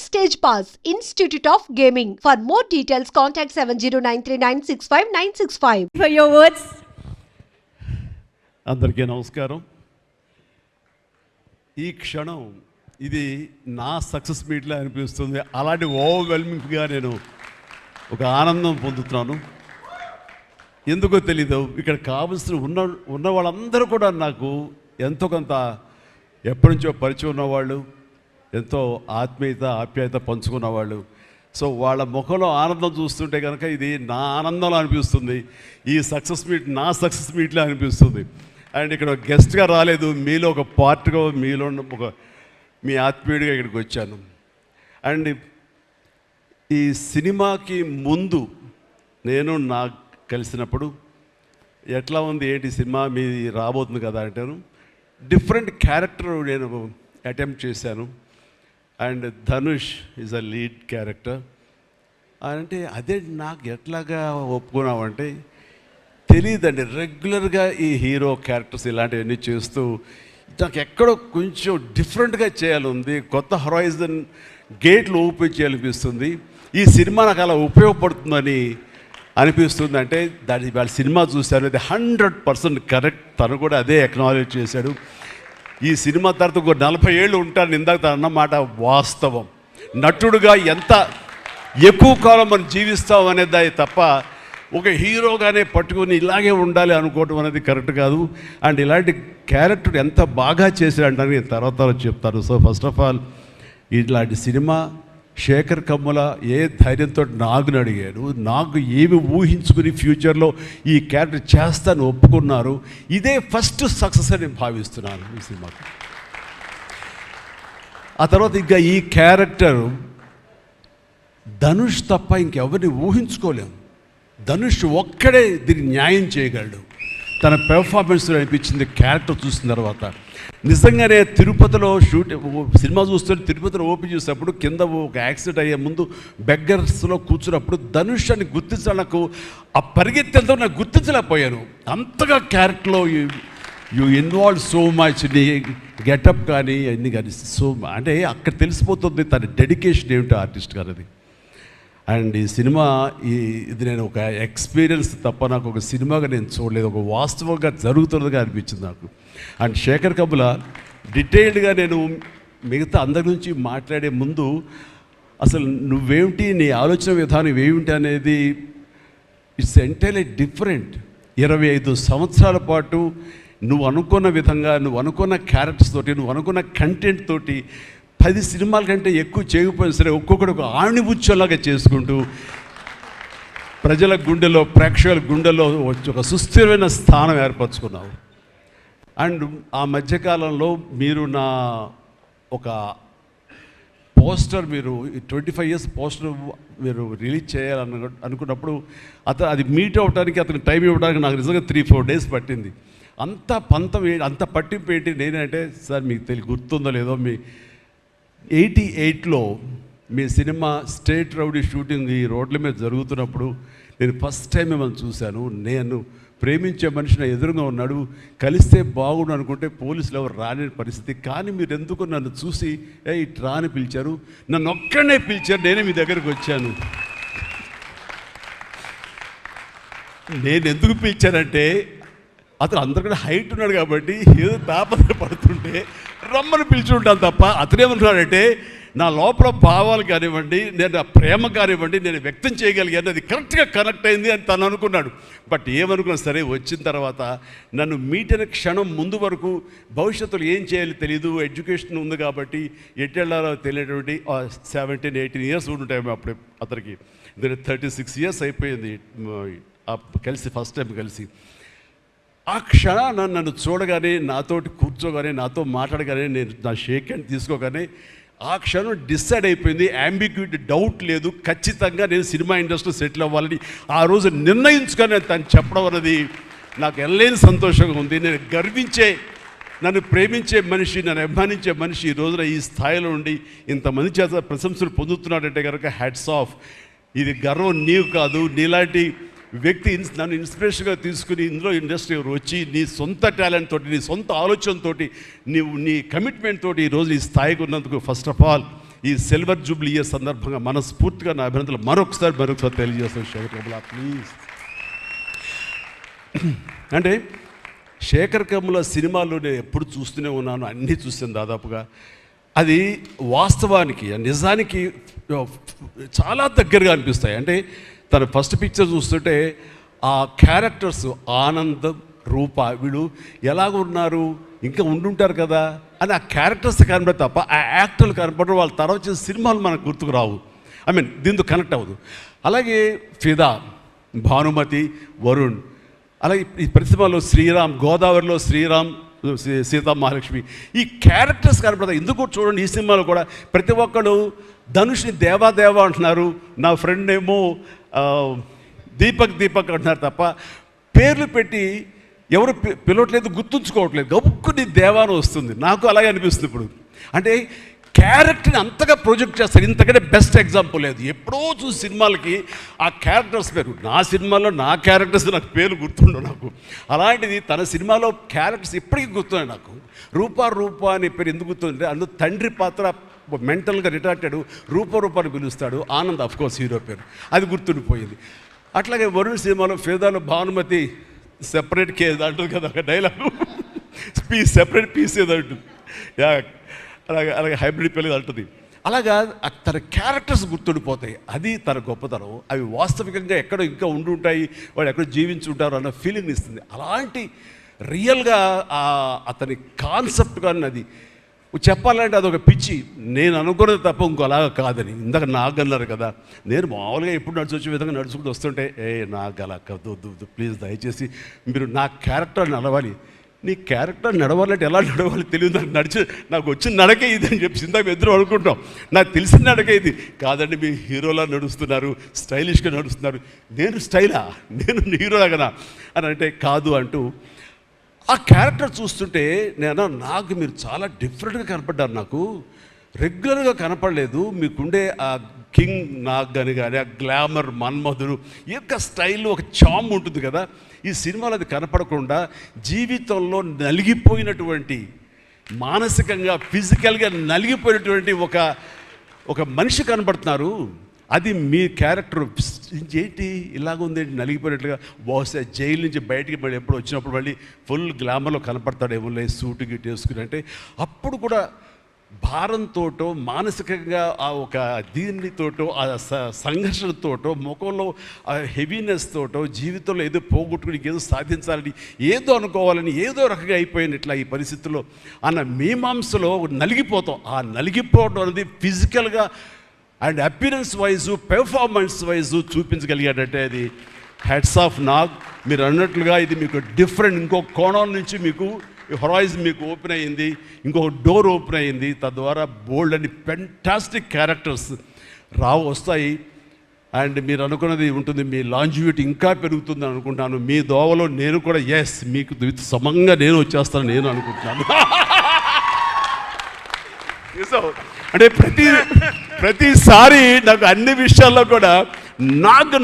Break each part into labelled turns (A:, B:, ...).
A: Backstage Pass, Institute of Gaming. For more details, contact 7093965965965.
B: For your words.
C: అందరికీ నమస్కారం. ఈ క్షణం ఇది నా సక్సెస్ మీట్లా అనిపిస్తుంది. అలాంటి ఓవర్వెల్మింగ్గా నేను ఒక ఆనందం పొందుతున్నాను. ఎందుకో తెలీదు, ఇక్కడ కావలసిన ఉన్న వాళ్ళందరూ కూడా నాకు ఎంతో కొంత ఎప్పటి నుంచో పరిచయం ఉన్నవాళ్ళు, ఎంతో ఆప్యాయత పంచుకున్నవాళ్ళు. సో వాళ్ళ ముఖంలో ఆనందం చూస్తుంటే కనుక ఇది నా ఆనందంలో అనిపిస్తుంది. ఈ సక్సెస్ మీట్ నా సక్సెస్ మీట్లా అనిపిస్తుంది. అండ్ ఇక్కడ గెస్ట్గా రాలేదు, మీలో ఒక పార్ట్గా, మీలో ఒక మీ ఆత్మీయుడిగా ఇక్కడికి వచ్చాను. అండ్ ఈ సినిమాకి ముందు నేను నాకు కలిసినప్పుడు ఎట్లా ఉంది ఏంటి సినిమా మీ రాబోతుంది కదా అంటాను. డిఫరెంట్ క్యారెక్టర్ నేను అటెంప్ట్ చేశాను. And Dhanush is a lead character. అంటే అదే నాకు ఎట్లాగా ఒప్పుకున్నామంటే తెలియదండి. రెగ్యులర్గా ఈ హీరో క్యారెక్టర్స్ ఇలాంటివన్నీ చేస్తూ నాకు ఎక్కడో కొంచెం డిఫరెంట్గా చేయాలి, కొత్త హొరైజన్ గేట్లు ఓపెన్ చేయాలనిపిస్తుంది. ఈ సినిమా నాకు అలా ఉపయోగపడుతుందని అనిపిస్తుంది. అంటే దాని వాళ్ళ సినిమా చూశాను, అది 100% కరెక్ట్. తను కూడా అదే అక్నాలెడ్జ్ చేశాడు. ఈ సినిమా తర్వాత ఒక 40 ఏళ్ళు ఉంటాను ఇందాక తను అన్నమాట వాస్తవం. నటుడుగా ఎంత ఎక్కువ కాలం మనం జీవిస్తాం అనేది తప్ప ఒక హీరోగానే పట్టుకొని ఇలాగే ఉండాలి అనుకోవటం అనేది కరెక్ట్ కాదు. అండ్ ఇలాంటి క్యారెక్టర్ ఎంత బాగా చేశాడంటే నేను తర్వాత చెప్తాను. సో ఫస్ట్ ఆఫ్ ఆల్ ఇలాంటి సినిమా శేఖర్ కమ్ముల ఏ ధైర్యంతో నాగుని అడిగాడు, నాకు ఏమి ఊహించుకుని ఫ్యూచర్లో ఈ క్యారెక్టర్ చేస్తాను ఒప్పుకున్నారు. ఇదే ఫస్ట్ సక్సెస్ అని నేను భావిస్తున్నాను ఈ సినిమాకి. ఆ తర్వాత ఇంకా ఈ క్యారెక్టర్ ధనుష్ తప్ప ఇంకెవరిని ఊహించుకోలేము. ధనుష్ ఒక్కడే దీనికి న్యాయం చేయగలడు. తన పెర్ఫార్మెన్స్ అనిపించింది క్యారెక్టర్ చూసిన తర్వాత. నిజంగానే తిరుపతిలో సినిమా చూస్తుంటే తిరుపతిలో ఓపెన్ చేసినప్పుడు కింద ఒక యాక్సిడెంట్ అయ్యే ముందు బెగ్గర్స్లో కూర్చున్నప్పుడు ధనుష్ అని గుర్తించాలి. నాకు ఆ పరిగెత్తేంతో నాకు గుర్తించలేకపోయాను. అంతగా క్యారెక్టర్లో యూ ఇన్వాల్వ్ సో మచ్. నీ గెటప్ కానీ అన్నీ కానీ సో అంటే అక్కడ తెలిసిపోతుంది తన డెడికేషన్ ఏమిటో ఆర్టిస్ట్ గారు అది. అండ్ ఈ సినిమా ఇది నేను ఒక ఎక్స్పీరియన్స్ తప్ప నాకు ఒక సినిమాగా నేను చూడలేదు, ఒక వాస్తవంగా జరుగుతున్నదిగా అనిపించింది నాకు. అండ్ శేఖర్ కమ్ముల డీటెయిల్డ్గా నేను మిగతా అందరి నుంచి మాట్లాడే ముందు అసలు నువ్వేమిటి, నీ ఆలోచన విధానం ఏమిటి అనేది ఇట్స్ ఎంటైర్లీ డిఫరెంట్. 25 సంవత్సరాల పాటు నువ్వు అనుకున్న విధంగా, నువ్వు అనుకున్న క్యారెక్టర్స్ తోటి, నువ్వు అనుకున్న కంటెంట్ తోటి 10 సినిమాల కంటే ఎక్కువ చేయకపోయినా సరే ఒక్కొక్కటి ఒక ఆణిముత్యంలాగా చేసుకుంటూ ప్రజల గుండెలో, ప్రేక్షకుల గుండెలో ఒక సుస్థిరమైన స్థానం ఏర్పరచుకున్నావు. అండ్ ఆ మధ్యకాలంలో మీరు నా ఒక పోస్టర్, మీరు 25 years పోస్టర్ మీరు రిలీజ్ అనుకున్నప్పుడు అది మీట్ అవ్వడానికి, అతనికి టైం ఇవ్వడానికి నాకు నిజంగా 3-4 days పట్టింది. అంత పంతం అంత పట్టింపు ఏంటి నేనంటే, సార్ మీకు గుర్తుందో లేదో, మీ 88లో మీ సినిమా స్టేట్ రౌడీ షూటింగ్ ఈ రోడ్ల మీద జరుగుతున్నప్పుడు నేను ఫస్ట్ టైం మిమ్మల్ని చూశాను. నేను ప్రేమించే మనిషి నా ఎదురుగా ఉన్నాడు, కలిస్తే బాగుండు అనుకుంటే పోలీసులు ఎవరు రాని పరిస్థితి. కానీ మీరు ఎందుకు నన్ను చూసి ఇట్రా అని పిలిచారు, నన్ను ఒక్కడనే పిలిచారు, నేనే మీ దగ్గరికి వచ్చాను. నేను ఎందుకు పిలిచానంటే అతను అందరికన్నా హైట్ ఉన్నాడు కాబట్టి ఏదో తాపత్ర పడుతుంటే రమ్మని పిలిచుంటాను తప్ప అతనేమన్నాడంటే నా లోపల భావాలు కానివ్వండి, నేను నా ప్రేమ కానివ్వండి నేను వ్యక్తం చేయగలిగాను, అది కరెక్ట్గా కనెక్ట్ అయింది అని తను అనుకున్నాడు. బట్ ఏమనుకున్నా సరే వచ్చిన తర్వాత నన్ను మీట్ అయిన క్షణం ముందు వరకు భవిష్యత్తులో ఏం చేయాలో తెలియదు, ఎడ్యుకేషన్ ఉంది కాబట్టి ఎట్టెళ్ళాలో తెలియటువంటి 17-18 years ఉంటాయి అప్పుడు అతనికి. 36 years అయిపోయింది కలిసి, ఫస్ట్ టైం కలిసి. ఆ క్షణాన నన్ను చూడగానే, నాతోటి కూర్చోగానే, నాతో మాట్లాడగానే, నేను నా షేక్ హ్యాండ్ తీసుకోగానే ఆ క్షణం డిసైడ్ అయిపోయింది. అంబిగ్యూటీ, డౌట్ లేదు, ఖచ్చితంగా నేను సినిమా ఇండస్ట్రీలో సెటిల్ అవ్వాలని ఆ రోజు నిర్ణయించుకొని తను చెప్పడం అనేది నాకు ఎల్లేని సంతోషంగా ఉంది. నేను గర్వించే, నన్ను ప్రేమించే మనిషి, నన్ను అభిమానించే మనిషి ఈ రోజున ఈ స్థాయిలో ఉండి ఇంతమంది చేత ప్రశంసలు పొందుతున్నాడంటే కనుక హ్యాట్స్ ఆఫ్. ఇది గర్వం నీవు కాదు, నీలాంటి వ్యక్తి నన్ను ఇన్స్పిరేషన్గా తీసుకుని ఇందులో ఇండస్ట్రీ వచ్చి నీ సొంత టాలెంట్ తోటి, నీ సొంత ఆలోచనతోటి, నీ కమిట్మెంట్ తోటి ఈరోజు ఈ స్థాయికి ఉన్నందుకు ఫస్ట్ ఆఫ్ ఆల్ ఈ సిల్వర్ జూబ్లీ ఇయర్ సందర్భంగా మనస్ఫూర్తిగా నా అభినందనలు మరొకసారి తెలియజేస్తాను శేఖర్ కమ్ముల ప్లీజ్. అంటే శేఖర్ కమ్ముల సినిమాలు నేను ఎప్పుడు చూస్తూనే ఉన్నాను, అన్నీ చూస్తాను దాదాపుగా. అది వాస్తవానికి నిజానికి చాలా దగ్గరగా అనిపిస్తాయి. అంటే తన ఫస్ట్ పిక్చర్ చూస్తుంటే ఆ క్యారెక్టర్స్ ఆనందం రూప వీళ్ళు ఎలాగ ఉన్నారు, ఇంకా ఉండుంటారు కదా అని ఆ క్యారెక్టర్స్ కనబడే తప్ప ఆ యాక్టర్లు కనపడరు. వాళ్ళ తర్వాత వచ్చిన సినిమాలు మనకు గుర్తుకు రావు, దీంతో కనెక్ట్ అవ్వదు. అలాగే ఫిదా, భానుమతి, వరుణ్, అలాగే ఈ ప్రతి సినిమాలో శ్రీరామ్, గోదావరిలో శ్రీరామ్, సీతా మహాలక్ష్మి, ఈ క్యారెక్టర్స్ కనపడతాయి. ఎందుకు చూడండి, ఈ సినిమాలో కూడా ప్రతి ఒక్కరు ధనుష్ని దేవా అంటున్నారు, నా ఫ్రెండ్ ఏమో దీపక్ అంటున్నారు తప్ప పేర్లు పెట్టి ఎవరు పిలవట్లేదు, గుర్తుంచుకోవట్లేదు. గబుక్కుని దేవాను వస్తుంది. నాకు అలాగే అనిపిస్తుంది ఇప్పుడు. అంటే క్యారెక్టర్ని అంతగా ప్రొజెక్ట్ చేస్తారు. ఇంతకంటే బెస్ట్ ఎగ్జాంపుల్ లేదు. ఎప్పుడో చూసి సినిమాలకి ఆ క్యారెక్టర్స్ పేరు, నా సినిమాలో నా క్యారెక్టర్స్ నాకు పేరు గుర్తుండవు నాకు. అలాంటిది తన సినిమాలో క్యారెక్టర్స్ ఇప్పటికీ గుర్తున్నాయి నాకు. రూప అనే పేరు ఎందుకు గుర్తుందంటే అందులో తండ్రి పాత్ర మెంటల్గా రిటార్టెడ్ రూపాన్ని పిలుస్తాడు. ఆనంద్ అఫ్కోర్స్ హీరో పేరు, అది గుర్తుండిపోయింది. అట్లాగే వరుణ్ సినిమాలో ఫిదాలో భానుమతి సెపరేట్ కేజ్ అంటుంది కదా ఒక డైలాగు, సెపరేట్ పీస్ ఏదో అంటుంది, అలాగే హైబ్రిడ్ పెళ్ళి అంటుంది. అలాగా తన క్యారెక్టర్స్ గుర్తుండిపోతాయి. అది తన గొప్పతనం. అవి వాస్తవికంగా ఎక్కడో ఇంకా ఉండుంటాయి, వాళ్ళు ఎక్కడో జీవించుంటారు అన్న ఫీలింగ్ ఇస్తుంది. అలాంటి రియల్గా అతని కాన్సెప్ట్ కానీ అది చెప్పాలంటే అదొక పిచ్చి. నేను అనుకున్నది తప్ప ఇంకో అలాగా కాదని. ఇందాక నాకు అన్నారు కదా, నేను మామూలుగా ఎప్పుడు నడిచి వచ్చే విధంగా నడుచుకుంటూ వస్తుంటే నాకు అలా వద్దు ప్లీజ్, దయచేసి మీరు నా క్యారెక్టర్ నడవాలి. నీ క్యారెక్టర్ నడవాలంటే ఎలా నడవాలి తెలియదు నాకు. నాకు వచ్చిన నడకే ఇది అని చెప్పి ఇందాక ఎదురు అనుకుంటాం. నాకు తెలిసిన నడకే ఇది కాదండి, మీ హీరోలా నడుస్తున్నారు, స్టైలిష్గా నడుస్తున్నారు. నేను స్టైలా, నేను హీరోలాగనా అని అంటే కాదు అంటూ ఆ క్యారెక్టర్ చూస్తుంటే నాకు మీరు చాలా డిఫరెంట్గా కనపడ్డారు. నాకు రెగ్యులర్గా కనపడలేదు. మీకుండే ఆ కింగ్ నాగ్ అని కానీ ఆ గ్లామర్ మన్మధుడు ఈ యొక్క స్టైల్లో ఒక చామ్ ఉంటుంది కదా, ఈ సినిమాలో అది కనపడకుండా జీవితంలో నలిగిపోయినటువంటి, మానసికంగా ఫిజికల్గా నలిగిపోయినటువంటి ఒక మనిషి కనపడుతున్నారు. అది మీ క్యారెక్టర్. ఏంటి ఇలాగుందేంటి నలిగిపోయినట్లుగా, బహుశా జైలు నుంచి బయటికి మళ్ళీ ఎప్పుడు వచ్చినప్పుడు మళ్ళీ ఫుల్ గ్లామర్లో కనపడతాడేమో సూటు గిట్ వేసుకుని. అంటే అప్పుడు కూడా భారంతోటో మానసికంగా ఆ ఒక దీనితోటో ఆ సంఘర్షణతోటో ముఖంలో ఆ హెవీనెస్ తోటో జీవితంలో ఏదో పోగొట్టుకుని ఏదో సాధించాలని ఏదో అనుకోవాలని ఏదో రకంగా అయిపోయినట్లా ఈ పరిస్థితుల్లో అన్న మీమాంసలో నలిగిపోతాం. ఆ నలిగిపోవడం అనేది ఫిజికల్గా and appearance wise performance wise చూపించగలిగాడంటే అది హెడ్స్ ఆఫ్ నాగ్. మీరు అన్నట్లుగా ఇది మీకు డిఫరెంట్, ఇంకో కోణం నుంచి మీకు హొరైజన్ మీకు ఓపెన్ అయ్యింది, ఇంకొక డోర్ ఓపెన్ అయ్యింది. తద్వారా బోల్డ్ అని ఫెంటాస్టిక్ క్యారెక్టర్స్ వస్తాయి. అండ్ మీరు అనుకున్నది ఉంటుంది, మీ లాంజివిటీ ఇంకా పెరుగుతుంది అనుకుంటాను. మీ దోవలో నేను కూడా మీకు సమంగా నేను వచ్చేస్తాను నేను అనుకుంటున్నాను. అంటే ప్రతిసారి నాకు అన్ని విషయాల్లో కూడా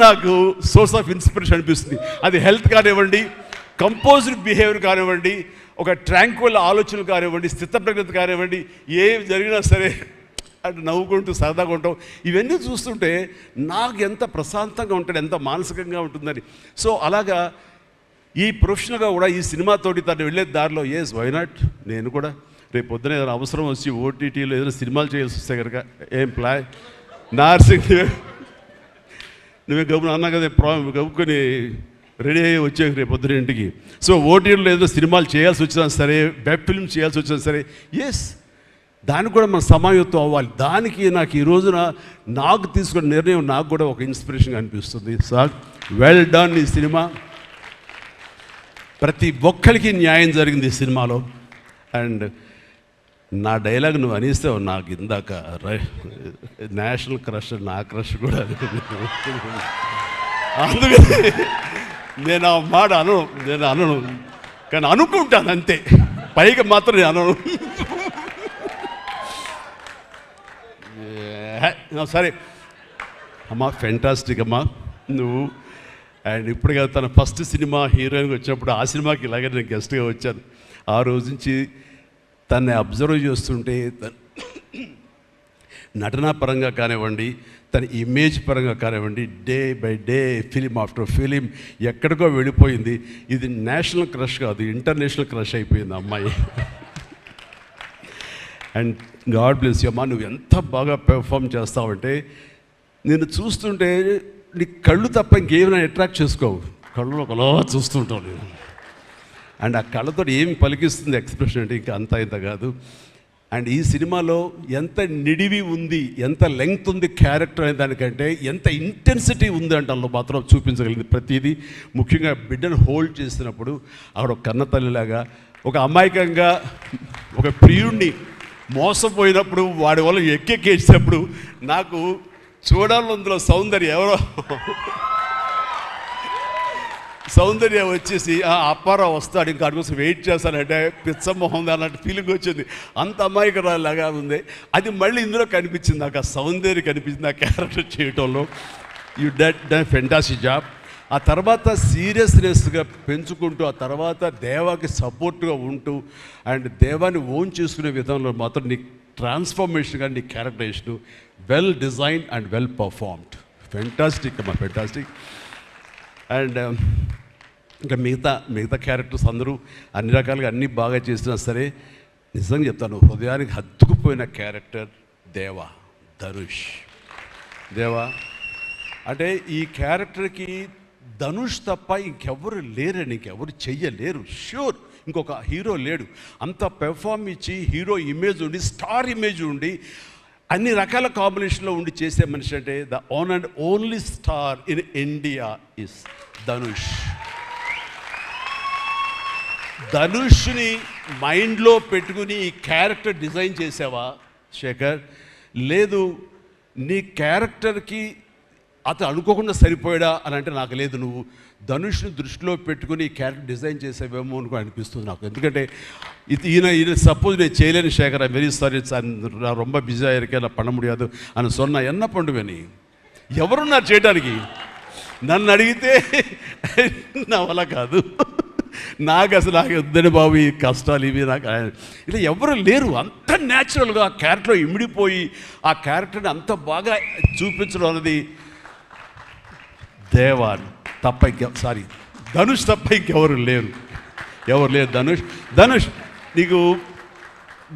C: నాకు సోర్స్ ఆఫ్ ఇన్స్పిరేషన్ అనిపిస్తుంది. అది హెల్త్ కానివ్వండి, కంపోజ్డ్ బిహేవియర్ కానివ్వండి, ఒక ట్రాంక్విల్ ఆలోచనలు కానివ్వండి, స్థితప్రజ్ఞత కానివ్వండి, ఏం జరిగినా సరే అంటే నవ్వుకుంటూ సరదాగా ఉంటాం. ఇవన్నీ చూస్తుంటే నాకు ఎంత ప్రశాంతంగా ఉంటుంది, ఎంత మానసికంగా ఉంటుందని. సో అలాగా ఈ ప్రొఫెషనల్గా కూడా ఈ సినిమాతోటి తను వెళ్ళే దారిలో వై నాట్ నేను కూడా రేపు పొద్దున ఏదైనా అవసరం వచ్చి ఓటీటీలో ఏదైనా సినిమాలు చేయాల్సి వస్తే కనుక ఏం ప్లాయ్ నార్సింగ్ నువ్వే గబుని అన్నా కదా, గబుకొని రెడీ అయ్యి వచ్చే రేపు పొద్దున ఇంటికి. సో ఓటీటీలో ఏదో సినిమాలు చేయాల్సి వచ్చినా సరే, వెబ్ ఫిల్మ్ చేయాల్సి వచ్చినా సరే, దానికి కూడా మనం సమాయత్తం అవ్వాలి. దానికి నాకు ఈ రోజున నాకు తీసుకున్న నిర్ణయం నాకు కూడా ఒక ఇన్స్పిరేషన్గా అనిపిస్తుంది. Sir well done. ఈ సినిమా ప్రతి ఒక్కరికి న్యాయం జరిగింది ఈ సినిమాలో. అండ్ నా డైలాగ్ నువ్వు అనిస్తావు నాకు ఇందాక నేషనల్ క్రష్, నా క్రష్ కూడా అందుకని నేను ఆ మాట అనను కానీ అనుకుంటాను అంతే, పైకి మాత్రం నేను అనను. సరే అమ్మా, ఫెంటాస్టిక్ అమ్మా నువ్వు. అండ్ ఇప్పుడు కదా తన ఫస్ట్ సినిమా హీరోయిన్గా వచ్చినప్పుడు ఆ సినిమాకి ఇలాగే నేను గెస్ట్గా వచ్చాను. ఆ రోజు నుంచి తన్ని అబ్జర్వ్ చేస్తుంటే నటనా పరంగా కానివ్వండి, తన ఇమేజ్ పరంగా కానివ్వండి, day by day film after film ఎక్కడికో వెళ్ళిపోయింది. ఇది నేషనల్ క్రష్ కాదు, ఇంటర్నేషనల్ క్రష్ అయిపోయింది అమ్మాయి. అండ్ గాడ్ బ్లెస్ యూ అమ్మా, నువ్వు ఎంత బాగా పెర్ఫామ్ చేస్తావంటే నేను చూస్తుంటే నీ కళ్ళు తప్ప ఇంకేమైనా అట్రాక్ట్ చేసుకోవు, కళ్ళు ఒకలా చూస్తుంటావు నేను. అండ్ ఆ కళ్ళతో ఏమి పలికిస్తుంది ఎక్స్ప్రెషన్ అంటే ఇంకా అంత ఇంత కాదు. అండ్ ఈ సినిమాలో ఎంత నిడివి ఉంది, ఎంత లెంగ్త్ ఉంది క్యారెక్టర్ అనే దానికంటే ఎంత ఇంటెన్సిటీ ఉంది అంటే అందులో మాత్రం చూపించగలిగింది ప్రతిదీ. ముఖ్యంగా బిడ్డను హోల్డ్ చేసినప్పుడు ఆవిడ ఒక కన్న తల్లిలాగా, ఒక అమాయకంగా ఒక ప్రియుణ్ణి మోసపోయినప్పుడు వాడి వల్ల ఎక్కేసినప్పుడు నాకు చూడాలి అందులో సౌందర్య వచ్చేసి అప్పారావు వస్తాడు ఇంకా అటు కోసం వెయిట్ చేస్తానంటే పిచ్చమొహం అన్నట్టు ఫీలింగ్ వచ్చింది. అంత అమాయకురాలాగా ఉంది. అది మళ్ళీ ఇందులో కనిపించింది, నాకు ఆ సౌందర్య కనిపించింది ఆ క్యారెక్టర్ చేయటంలో. You done fantastic job. ఆ తర్వాత సీరియస్నెస్గా పెంచుకుంటూ, ఆ తర్వాత దేవాకి సపోర్ట్గా ఉంటూ అండ్ దేవాన్ని ఓన్ చేసుకునే విధంలో మాత్రం నీ ట్రాన్స్ఫర్మేషన్ కానీ నీ characterisation well designed and well performed. Fantastic అమ్మా, ఫెంటాస్టిక్. అండ్ ఇంకా మిగతా క్యారెక్టర్స్ అందరూ అన్ని రకాలుగా అన్నీ బాగా చేసినా సరే నిజంగా చెప్తాను, హృదయానికి హత్తుకుపోయిన క్యారెక్టర్ ధనుష్. అంటే ఈ క్యారెక్టర్కి ధనుష్ తప్ప ఇంకెవరు లేరని, ఇంకెవరు చెయ్యలేరు. ష్యూర్ ఇంకొక హీరో లేడు. అంత పెర్ఫామ్ ఇచ్చి హీరో ఇమేజ్ ఉండి, స్టార్ ఇమేజ్ ఉండి, అన్ని రకాల కాంబినేషన్లో ఉండి చేసే మనిషి అంటే the one and only star in India is Dhanush. ధనుష్ని మైండ్లో పెట్టుకుని ఈ క్యారెక్టర్ డిజైన్ చేసావా శేఖర్? లేదు, నీ క్యారెక్టర్కి అతను అనుకోకుండా సరిపోయాడా అని అంటే నాకు లేదు. నువ్వు ధనుష్ని దృష్టిలో పెట్టుకుని ఈ క్యారెక్టర్ డిజైన్ చేసేవేమో అనుకో అనిపిస్తుంది నాకు. ఎందుకంటే ఈయన సపోజ్ నేను చేయలేని శేఖర్, ఐ వెరీ సారీ, நான் ரொம்ப பிஸியாக இருக்கேன், நான் பண்ண முடியாது అని சொன்னா என்ன பண்ணுவேని? ఎవరున్నారు చేయడానికి? నన్ను అడిగితే నా వల్ల కాదు, నాకు వద్దని బాబు ఈ కష్టాలు ఇవి నాకు ఇలా ఎవరు లేరు. అంత న్యాచురల్గా ఆ క్యారెక్టర్లో ఇమిడిపోయి ఆ క్యారెక్టర్ని అంత బాగా చూపించడం అనేది ధనుష్ తప్ప ఇంకెవరు లేరు. ధనుష్ నీకు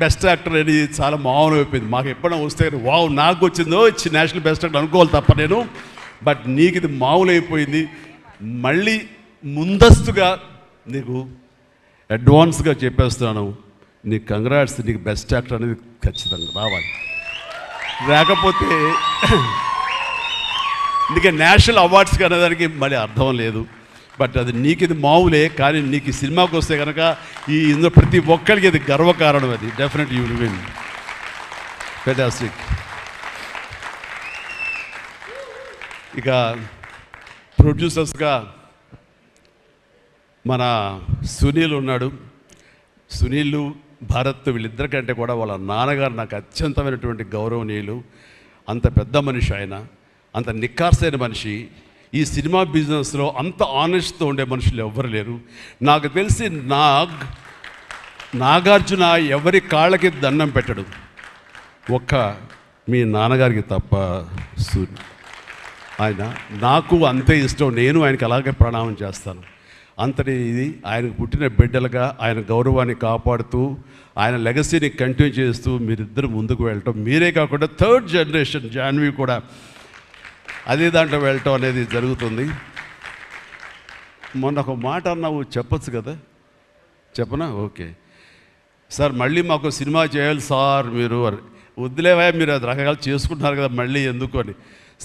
C: బెస్ట్ యాక్టర్ అని చాలా మామూలు అయిపోయింది. మాకు ఎప్పుడైనా వస్తే వావ్ నాకు వచ్చిందో నేషనల్ బెస్ట్ యాక్టర్ అనుకోవాలి తప్ప నేను. బట్ నీకు ఇది మామూలు అయిపోయింది. మళ్ళీ ముందస్తుగా నీకు అడ్వాన్స్గా చెప్పేస్తున్నాను, నీకు కంగ్రాట్స్. నీకు బెస్ట్ యాక్టర్ అనేది ఖచ్చితంగా రావాలి. లేకపోతే నీకు నేషనల్ అవార్డ్స్కి అనేదానికి మళ్ళీ అర్థం లేదు. బట్ అది నీకు ఇది మామూలే, కానీ నీకు ఈ సినిమాకి వస్తే కనుక ఇందులో ప్రతి ఒక్కరికి ఇది గర్వకారణం. అది definite you will win. Fantastic. ఇక ప్రొడ్యూసర్స్గా మన సునీల్ ఉన్నాడు. సునీల్, భారత్ వీళ్ళిద్దరికంటే కూడా వాళ్ళ నాన్నగారు నాకు అత్యంతమైనటువంటి గౌరవనీయులు. అంత పెద్ద మనిషి ఆయన, అంత నిక్కార్సైన మనిషి. ఈ సినిమా బిజినెస్లో అంత ఆనెస్ట్తో ఉండే మనుషులు ఎవ్వరు లేరు. నాకు తెలిసి నాగార్జున ఎవరి కాళ్ళకి దండం పెట్టడు, ఒక్క మీ నాన్నగారికి తప్ప. ఆయన నాకు అంతే ఇష్టం, నేను ఆయనకి అలాగే ప్రణామం చేస్తాను. అంతటి ఇది ఆయనకు పుట్టిన బిడ్డలుగా ఆయన గౌరవాన్ని కాపాడుతూ ఆయన లెగసీని కంటిన్యూ చేస్తూ మీరిద్దరు ముందుకు వెళ్ళటం, మీరే కాకుండా థర్డ్ జనరేషన్ జాన్వి కూడా అదే దాంట్లో వెళ్ళటం అనేది జరుగుతుంది. మొన్న ఒక మాట అన్నావు, చెప్పచ్చు కదా? చెప్పనా? ఓకే సార్, మళ్ళీ మాకు సినిమా చేయాలి సార్. మీరు వద్దులేవా, మీరు అది రకరకాలు చేసుకుంటున్నారు కదా, మళ్ళీ ఎందుకు అని.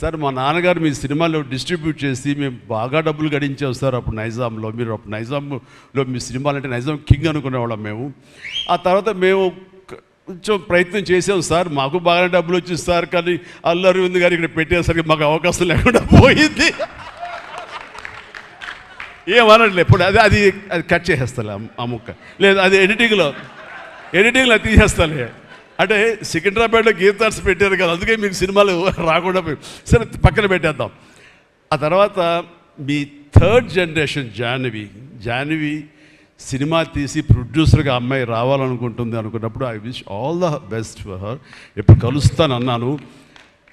C: సార్, మా నాన్నగారు మీ సినిమాలో డిస్ట్రిబ్యూట్ చేసి మేము బాగా డబ్బులు గడించాం సార్ అప్పుడు నైజాంలో. మీరు అప్పుడు నైజాంలో మీ సినిమాలు అంటే నైజాం కింగ్ అనుకునేవాళ్ళం మేము. ఆ తర్వాత మేము కొంచెం ప్రయత్నం చేసాం సార్, మాకు బాగానే డబ్బులు వచ్చింది సార్, కానీ అల్లు అరవింద్ గారు ఇక్కడ పెట్టేసరికి మాకు అవకాశం లేకుండా పోయింది. ఏమనట్లే ఇప్పుడు అది కట్ చేసేస్తాలే ఆ ముక్క, లేదు అది ఎడిటింగ్లో తీసేస్తాలే. అంటే సికింద్రాబాద్లో గీతార్స్ పెట్టారు కదా, అందుకే మీకు సినిమాలు రాకుండా పోయి సరే పక్కన పెట్టేద్దాం. ఆ తర్వాత మీ థర్డ్ జనరేషన్ జాహ్నవి సినిమా తీసి ప్రొడ్యూసర్గా అమ్మాయి రావాలనుకుంటుంది అనుకున్నప్పుడు I wish all the best for her. ఎప్పుడు కలుస్తానన్నాను.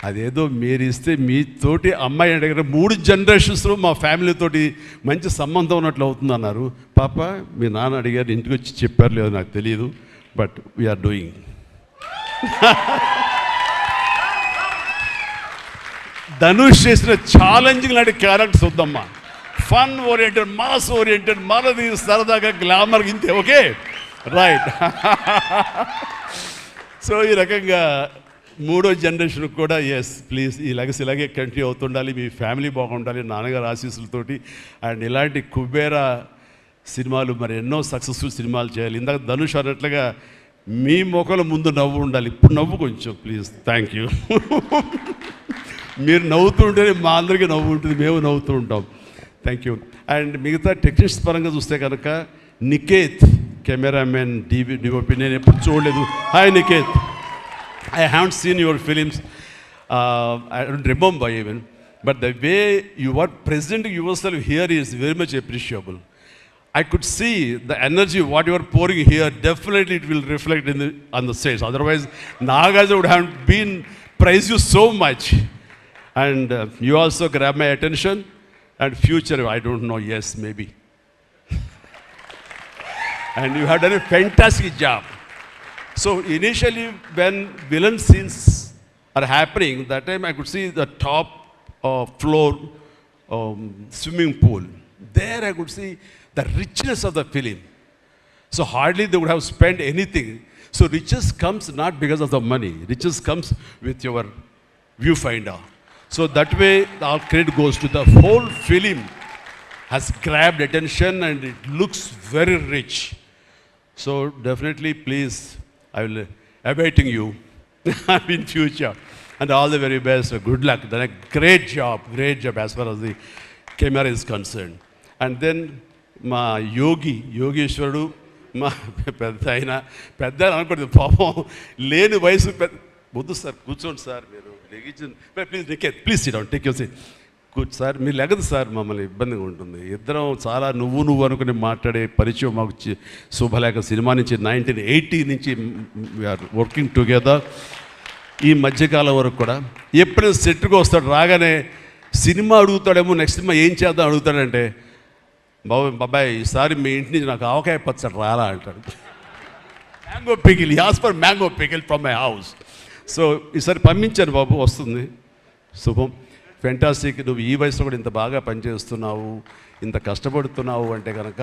C: అదేదో మీరు ఇస్తే మీతోటి అమ్మాయి అడిగిన 3 జనరేషన్స్లో మా ఫ్యామిలీతోటి మంచి సంబంధం ఉన్నట్లు అవుతుంది అన్నారు. పాప మీ నాన్న అడిగారు, ఇంటికి వచ్చి చెప్పారు లేదు నాకు తెలియదు, బట్ వీఆర్ డూయింగ్. ధనుష్ చేసిన ఛాలెంజింగ్ లాంటి క్యారెక్టర్స్ వద్దమ్మా. ఫన్ ఓరియంటెడ్, మాస్ ఓరియంటెడ్, మనది సరదాగా గ్లామర్ ఇంతే. Okay right. సో ఈ రకంగా 3వ జనరేషన్ కూడా ఎస్ ప్లీజ్ ఈ లెగసీ ఇలాగే కంటిన్యూ అవుతుండాలి, మీ ఫ్యామిలీ బాగుండాలి నాన్నగారు ఆశీస్సులతోటి. అండ్ ఇలాంటి కుబేరా సినిమాలు మరి ఎన్నో సక్సెస్ఫుల్ సినిమాలు చేయాలి. ఇందాక ధనుష్ అన్నట్లుగా మీ మొక్కల ముందు నవ్వు ఉండాలి. ఇప్పుడు నవ్వు కొంచెం ప్లీజ్. Thank you. మీరు నవ్వుతూ ఉంటేనే మా అందరికీ నవ్వు ఉంటుంది, మేము నవ్వుతూ ఉంటాం. Thank you. అండ్ మిగతా టెక్నీషియన్స్ పరంగా చూస్తే కనుక నికేత్ కెమెరామెన్ డిఓపి నేను ఎప్పుడు చూడలేదు. Hi Niket, I haven't seen your films. I don't remember even. But the way you are presenting yourself here is very much appreciable. I could see the energy, what you are pouring here, definitely it will reflect on the stage. Otherwise, Nagaja would have been praised you so much. And you also grab my attention. And future, I don't know, yes, maybe. And you have done a fantastic job. So initially when villain scenes are happening, that time I could see the top floor swimming pool. There I could see the richness of the film. So hardly they would have spent anything. So riches comes not because of the money. Riches comes with your viewfinder. So that way our credit goes to the whole film has grabbed attention and it looks very rich. So definitely please, I will awaiting you in future, and all the very best. Good luck. Done a great job as far as the camera is concerned. And then మా యోగేశ్వరుడు మా పెద్ద అనుకోండి పాపం లేని వయసు వద్దు sir కూర్చోండి sir మీరు please Niket please sit down take your seat కూర్చో సార్ మీరు లెగదు సార్ మమ్మల్ని ఇబ్బందిగా ఉంటుంది. ఇద్దరం చాలా నువ్వు అనుకుని మాట్లాడే పరిచయం మాకు శుభలేఖ సినిమా నుంచి 1980 నుంచి వీఆర్ వర్కింగ్ టుగెదర్. ఈ మధ్యకాలం వరకు కూడా ఎప్పుడైనా సెట్కి వస్తాడు రాగానే సినిమా అడుగుతాడేమో, నెక్స్ట్ సినిమా ఏం చేద్దాం అడుగుతాడంటే బాబాయ్ ఈసారి మీ ఇంటి నుంచి నాకు ఆవకాయ పచ్చడి రాలా అంటాడు. Mango pickle, as for mango pickle from my house. So ఈసారి పంపించాను బాబు, వస్తుంది. శుభం. ఫెంటాస్టిక్. నువ్వు ఈ వయసులో కూడా ఇంత బాగా పనిచేస్తున్నావు, ఇంత కష్టపడుతున్నావు అంటే కనుక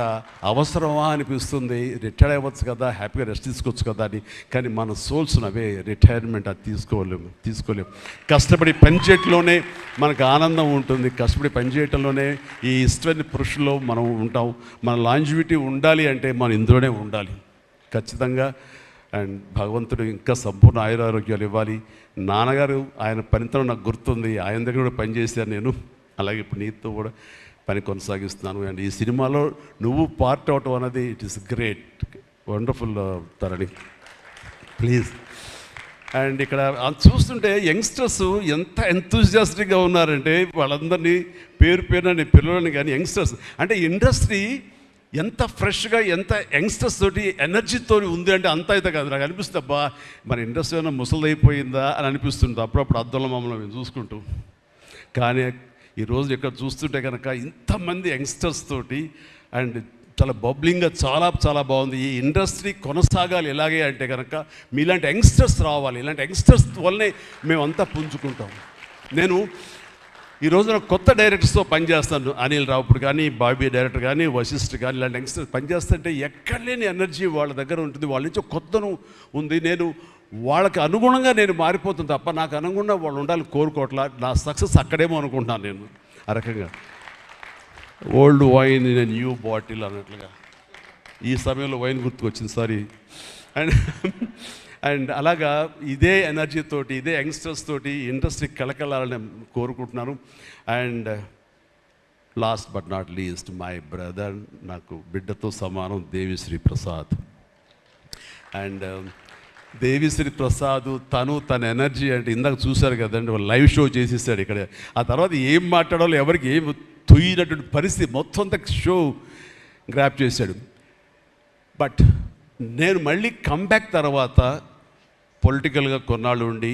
C: అవసరమా అనిపిస్తుంది. రిటైర్ అవ్వచ్చు కదా, హ్యాపీగా రెస్ట్ తీసుకోవచ్చు కదా అని. కానీ మన సోల్స్ అవే రిటైర్మెంట్ అది తీసుకోలేము. కష్టపడి పనిచేయటంలోనే మనకు ఆనందం ఉంటుంది, కష్టపడి పనిచేయటంలోనే ఈ ఇష్టమైన పురుషుల్లో మనం ఉంటాం. మన లాంజివిటీ ఉండాలి అంటే మనం ఇందులోనే ఉండాలి ఖచ్చితంగా. అండ్ భగవంతుడు ఇంకా సంపూర్ణ ఆయురారోగ్యాలు ఇవ్వాలి. నాన్నగారు ఆయన పనితనం నాకు గుర్తుంది, ఆయన దగ్గర కూడా పనిచేశాను నేను. అలాగే ఇప్పుడు నీతో కూడా పని కొనసాగిస్తున్నాను. అండ్ ఈ సినిమాలో నువ్వు పార్ట్ అవటం అన్నది it is great, wonderful Tharani please. And ఇక్కడ చూస్తుంటే యంగ్స్టర్స్ ఎంత ఎంతూజియాస్టిక్గా ఉన్నారంటే వాళ్ళందరినీ పేరున నేను పిల్లలని కానీ యంగ్స్టర్స్ అంటే ఇండస్ట్రీ ఎంత ఫ్రెష్గా ఎంత యంగ్స్టర్స్ తోటి ఎనర్జీతో ఉంది అంటే అంత అయితే కాదు. నాకు అనిపిస్తుంది అబ్బా మన ఇండస్ట్రీ ఏమైనా ముసలిదైపోయిందా అని అనిపిస్తుంది అప్పుడప్పుడు అద్దంలో మమ్మల్ని మేము చూసుకుంటూ. కానీ ఈరోజు ఇక్కడ చూస్తుంటే కనుక ఇంతమంది యంగ్స్టర్స్ తోటి అండ్ చాలా బబ్లింగ్గా చాలా బాగుంది. ఈ ఇండస్ట్రీ కొనసాగాలి ఎలాగే అంటే కనుక మీలాంటి యంగ్స్టర్స్ రావాలి. ఇలాంటి యంగ్స్టర్స్ వల్లనే మేమంతా పుంజుకుంటాం. నేను ఈ రోజున కొత్త డైరెక్టర్స్తో పనిచేస్తాను. అనిల్ రావుపూడి కానీ, బాబీ డైరెక్టర్ కానీ, వశిష్ఠ్ కానీ, ఇలాంటి యంగ్స్టర్స్ పనిచేస్తుంటే ఎక్కడ లేని ఎనర్జీ వాళ్ళ దగ్గర ఉంటుంది. వాళ్ళ నుంచి కొత్తను ఉంది. నేను వాళ్ళకి అనుగుణంగా నేను మారిపోతుంది తప్ప నాకు అనుగుణంగా వాళ్ళు ఉండాలని కోరుకోవట్లా. నా సక్సెస్ అక్కడేమో అనుకుంటున్నాను నేను. ఆ రకంగా old wine in new bottle అన్నట్లుగా ఈ సమయంలో వైన్ గుర్తుకొచ్చింది, సారీ. అండ్ అలాగా ఇదే ఎనర్జీతోటి ఇదే యంగ్స్టర్స్ తోటి ఇండస్ట్రీ కలకలాలని కోరుకుంటున్నాను. And last but not least my brother, నాకు బిడ్డతో సమానం, దేవిశ్రీ ప్రసాద్. అండ్ దేవిశ్రీ ప్రసాద్ తన ఎనర్జీ అంటే ఇందాక చూశారు కదండి, లైవ్ షో చేసేసాడు ఇక్కడ. ఆ తర్వాత ఏం మాట్లాడాలో ఎవరికి ఏం తొయ్యినటువంటి పరిస్థితి మొత్తం అంతా షో గ్రాప్ చేశాడు. బట్ నేను మళ్ళీ కంబ్యాక్ తర్వాత పొలిటికల్గా కొన్నాళ్ళు ఉండి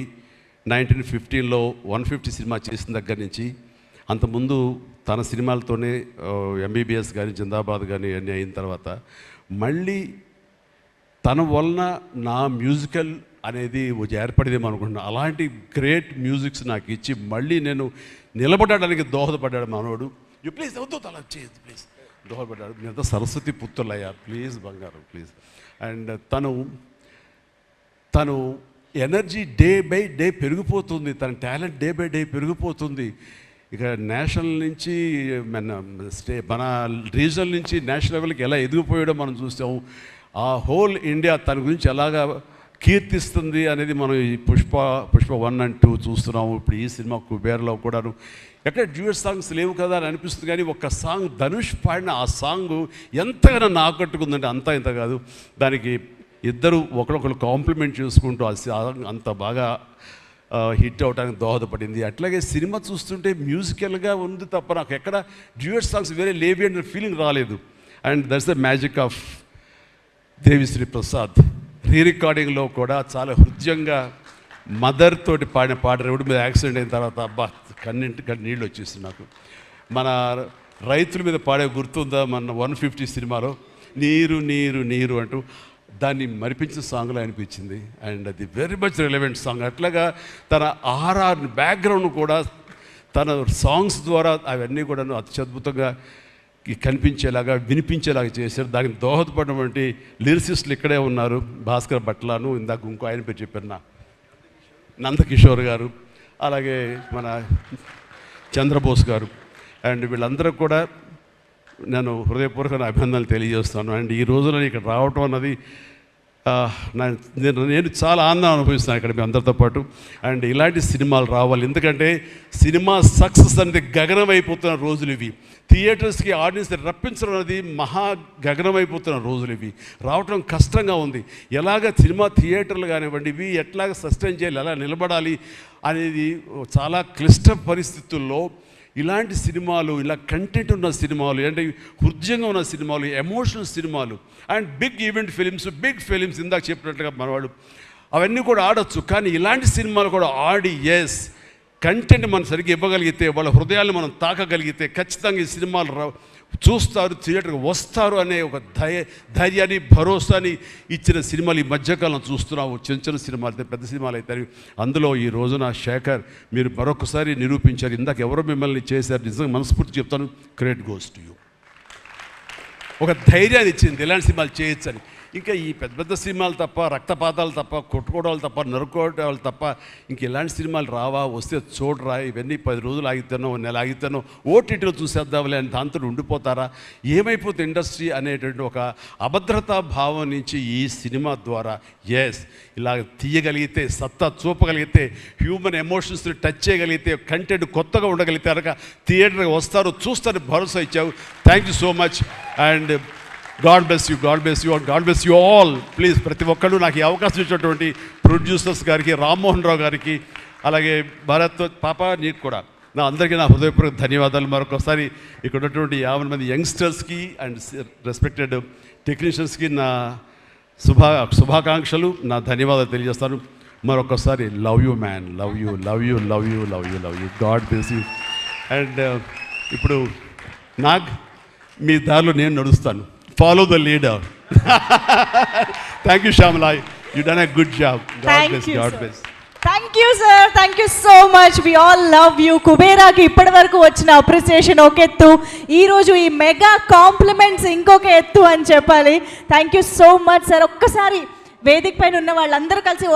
C: 1915లో 150 సినిమా చేసిన దగ్గర నుంచి అంతకుముందు తన సినిమాలతోనే ఎంబీబీఎస్ కానీ జిందాబాద్ కానీ అన్నీ అయిన తర్వాత మళ్ళీ తన వలన నా మ్యూజికల్ అనేది ఏర్పడేదేమో అనుకుంటున్నాను. అలాంటి గ్రేట్ మ్యూజిక్స్ నాకు ఇచ్చి మళ్ళీ నేను నిలబడడానికి దోహదపడ్డాడు మనోడు. యూ ప్లీజ్ వద్దు అలా చేయదు ప్లీజ్ దోహదపడ్డాడు. మీరంతా సరస్వతి పుత్రులయ్యా ప్లీజ్ బంగారం ప్లీజ్. అండ్ తను ఎనర్జీ డే బై డే పెరిగిపోతుంది, తన టాలెంట్ డే బై డే పెరిగిపోతుంది. ఇక నేషనల్ నుంచి మన రీజనల్ నుంచి నేషనల్ లెవెల్కి ఎలా ఎదిగిపోయాడో మనం చూసాము. ఆ హోల్ ఇండియా తన గురించి ఎలాగా కీర్తిస్తుంది అనేది మనం ఈ పుష్ప 1 and 2 చూస్తున్నాము. ఇప్పుడు ఈ సినిమా కుబేర్లో కూడాను ఎక్కడ డ్యూయట్ సాంగ్స్ లేవు కదా అని అనిపిస్తుంది, కానీ ఒక్క సాంగ్ ధనుష్ పాడిన ఆ సాంగ్ ఎంతగానో ఆకట్టుకుందంటే అంతా ఇంత కాదు. దానికి ఇద్దరు ఒకరొకరు కాంప్లిమెంట్ చేసుకుంటూ ఆ సాంగ్ అంత బాగా హిట్ అవడానికి దోహదపడింది. అట్లాగే సినిమా చూస్తుంటే మ్యూజికల్గా ఉంది తప్ప నాకు ఎక్కడ డ్యూయట్ సాంగ్స్ వేరే లేవి అనే ఫీలింగ్ రాలేదు. And that's the magic of Devi Sri Prasad. రికార్డింగ్లో కూడా చాలా హృదయంగా మదర్ తోటి పాడిన పాట రోడ్డు మీద యాక్సిడెంట్ అయిన తర్వాత అబ్బా కన్నింటి నీళ్ళు వచ్చేస్తుంది నాకు. మన రైతుల మీద పాడే గుర్తుందా మన 150 సినిమాలో నీరు నీరు నీరు అంటూ దాన్ని మరిపించిన సాంగ్లో అనిపించింది. అండ్ అది వెరీ మచ్ రిలవెంట్ సాంగ్. అట్లాగా తన ఆర్ఆర్ బ్యాక్గ్రౌండ్ కూడా తన సాంగ్స్ ద్వారా అవన్నీ కూడా అత్యద్భుతంగా కనిపించేలాగా వినిపించేలాగా చేశారు. దానికి దోహదపడినటువంటి లిరిసిస్టులు ఇక్కడే ఉన్నారు. భాస్కర్ భట్లాను, ఇందాక ఇంకో ఆయన పేరు చెప్పారు నందకిషోర్ గారు, అలాగే మన చంద్రబోస్ గారు. అండ్ వీళ్ళందరూ కూడా నేను హృదయపూర్వక అభినందనలు తెలియజేస్తాను. అండ్ ఈ రోజున ఇక్కడ రావటం అన్నది నేను చాలా ఆనందం అనుభవిస్తున్నాను ఇక్కడ మీ అందరితో పాటు. అండ్ ఇలాంటి సినిమాలు రావాలి, ఎందుకంటే సినిమా సక్సెస్ అనేది గగనం అయిపోతున్న రోజులు ఇవి. థియేటర్స్కి ఆడియన్స్ రప్పించడం అనేది మహా గగనం అయిపోతున్న రోజులు ఇవి. రావటం కష్టంగా ఉంది. ఎలాగ సినిమా థియేటర్లు కానివ్వండి ఇవి ఎట్లాగ సస్టైన్ చేయాలి, ఎలా నిలబడాలి అనేది చాలా క్లిష్ట పరిస్థితుల్లో ఇలాంటి సినిమాలు, ఇలా కంటెంట్ ఉన్న సినిమాలు, అంటే హృదయంగా ఉన్న సినిమాలు, ఎమోషనల్ సినిమాలు అండ్ బిగ్ ఈవెంట్ ఫిలిమ్స్ ఇందాక చెప్పినట్లుగా మనవాడు అవన్నీ కూడా ఆడొచ్చు. కానీ ఇలాంటి సినిమాలు కూడా ఆడి కంటెంట్ మనం సరిగ్గా ఇవ్వగలిగితే, వాళ్ళ హృదయాలను మనం తాకగలిగితే ఖచ్చితంగా ఈ సినిమాలు చూస్తారు, థియేటర్కి వస్తారు అనే ఒక ధైర్యాన్ని భరోసాని ఇచ్చిన సినిమాలు ఈ మధ్యకాలం చూస్తున్నాము. చిన్న సినిమాలు అయితే పెద్ద సినిమాలు అయితే అందులో ఈ రోజున శేఖర్ మీరు మరొకసారి నిరూపించారు. ఇందాక ఎవరో మిమ్మల్ని చేశారు, నిజంగా మనస్ఫూర్తి చెప్తాను, క్రెడిట్ గోస్ టు యూ. ఒక ధైర్యాన్ని ఇచ్చింది ఇలాంటి సినిమాలు చేయొచ్చని. ఇంకా ఈ పెద్ద పెద్ద సినిమాలు తప్ప, రక్తపాతాలు తప్ప, కొట్టుకోవడాలు తప్ప, నరుకోవడాలు తప్ప ఇంక ఇలాంటి సినిమాలు రావా, వస్తే చూడరా, ఇవన్నీ 10 రోజులు ఆగితేనో నెల ఆగితేనో ఓటీటీలో చూసేద్దాంలే అని దాంతో ఉండిపోతారా, ఏమైపోతే ఇండస్ట్రీ అనేటువంటి ఒక అభద్రతా భావం నుంచి ఈ సినిమా ద్వారా ఇలా తీయగలిగితే, సత్తా చూపగలిగితే, హ్యూమన్ ఎమోషన్స్ని టచ్ చేయగలిగితే, కంటెంట్ కొత్తగా ఉండగలిగితే థియేటర్కి వస్తారు, చూస్తారు భరోసా ఇచ్చావు. Thank you so much. And God bless you and God bless you all. Please ప్రతి ఒక్కళ్ళు నాకు ఈ అవకాశం ఇచ్చినటువంటి ప్రొడ్యూసర్స్ గారికి, రామ్మోహన్ రావు గారికి, అలాగే భారత్ పాప నీకు కూడా నా అందరికీ నా హృదయపూర్వక ధన్యవాదాలు. మరొకసారి ఇక్కడ ఉన్నటువంటి 50 మంది యంగ్స్టర్స్కి అండ్ రెస్పెక్టెడ్ టెక్నీషియన్స్కి నా శుభాకాంక్షలు, నా ధన్యవాదాలు తెలియజేస్తాను. మరొకసారి love you man, love you. God bless you. And ఇప్పుడు మీ దారిలో నేను నడుస్తాను. Follow the leader. Thank you, Shamla. You done a good job. God bless.
B: Thank you, sir. Thank you so much. We all love you. కుబేరాకి ఇప్పటి వరకు వచ్చిన appreciation ఒక ఎత్తు, ఈరోజు ఈ మెగా కాంప్లిమెంట్స్ ఇంకొక ఎత్తు అని చెప్పాలి. Thank you so much sir. ఒక్కసారి వేదిక పైన ఉన్న వాళ్ళందరూ కలిసి